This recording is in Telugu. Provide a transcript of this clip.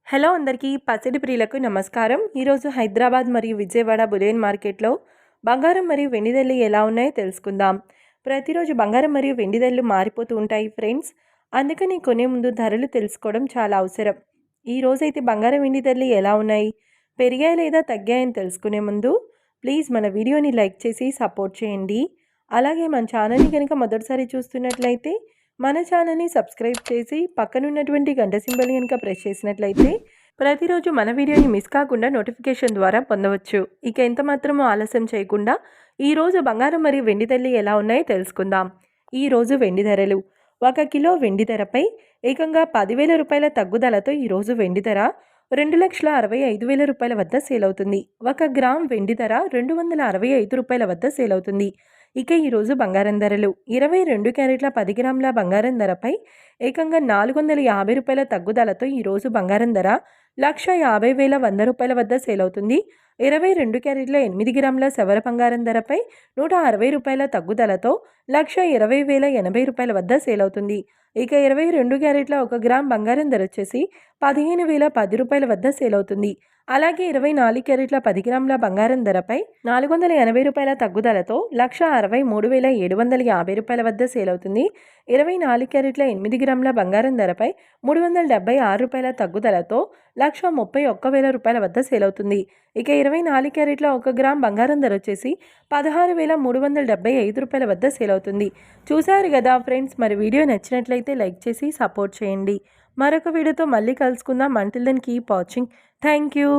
హలో అందరికీ పసిడి ప్రియులకు నమస్కారం. ఈరోజు హైదరాబాద్ మరియు విజయవాడ బులియన్ మార్కెట్లో బంగారం మరియు వెండి ధరలు ఎలా ఉన్నాయో తెలుసుకుందాం. ప్రతిరోజు బంగారం మరియు వెండి ధరలు మారిపోతూ ఉంటాయి ఫ్రెండ్స్. అందుకని కొనే ముందు ధరలు తెలుసుకోవడం చాలా అవసరం. ఈ రోజైతే బంగారం వెండి ధరలు ఎలా ఉన్నాయి, పెరిగాయి లేదా తగ్గాయని తెలుసుకునే ముందు ప్లీజ్ మన వీడియోని లైక్ చేసి సపోర్ట్ చేయండి. అలాగే మన ఛానల్ని కనుక మొదటిసారి చూస్తున్నట్లయితే మన ఛానల్ని సబ్స్క్రైబ్ చేసి పక్కనున్నటువంటి గంట సింబల్ కనుక ప్రెస్ చేసినట్లయితే ప్రతిరోజు మన వీడియోని మిస్ కాకుండా నోటిఫికేషన్ ద్వారా పొందవచ్చు. ఇక ఎంత మాత్రమో ఆలస్యం చేయకుండా ఈరోజు బంగారం మరియు వెండి ధరలు ఎలా ఉన్నాయో తెలుసుకుందాం. ఈరోజు వెండి ధరలు: 1 కిలో వెండి ధరపై ఏకంగా 10,000 రూపాయల తగ్గుదలతో ఈరోజు వెండి ధర 2,65,000 రూపాయల వద్ద సేల్ అవుతుంది. 1 గ్రామ్ వెండి ధర 265 రూపాయల వద్ద సేల్ అవుతుంది. ఇక ఈరోజు బంగారం ధరలు: 22 క్యారెట్ల 10 గ్రాముల బంగారం ధరపై ఏకంగా 450 రూపాయల తగ్గుదలతో ఈరోజు బంగారం ధర 1,50,100 రూపాయల వద్ద సేల్ అవుతుంది. 22 క్యారెట్ల 8 గ్రాముల సవర బంగారం ధరపై 160 రూపాయల తగ్గుదలతో 1,20,080 రూపాయల వద్ద సేల్ అవుతుంది. ఇక 22 క్యారెట్ల 1 గ్రామ్ బంగారం ధర వచ్చేసి 15,010 రూపాయల వద్ద సేల్ అవుతుంది. అలాగే 24 క్యారెట్ల 10 గ్రాముల బంగారం ధరపై 480 రూపాయల తగ్గుదలతో 1,63,750 రూపాయల వద్ద సేల్ అవుతుంది. 24 క్యారెట్ల 8 గ్రాముల బంగారం ధరపై 376 రూపాయల తగ్గుదలతో 1,31,000 రూపాయల వద్ద సేల్ అవుతుంది. ఇక 24 క్యారెట్ల 1 గ్రామ్ బంగారం ధర వచ్చేసి 16,375 రూపాయల వద్ద సేల్ అవుతుంది. చూసారు కదా ఫ్రెండ్స్, మరి వీడియో నచ్చినట్లయితే లైక్ చేసి సపోర్ట్ చేయండి. మరొక వీడియోతో మళ్ళీ కలుసుకుందాం. Until then keep watching. Thank you.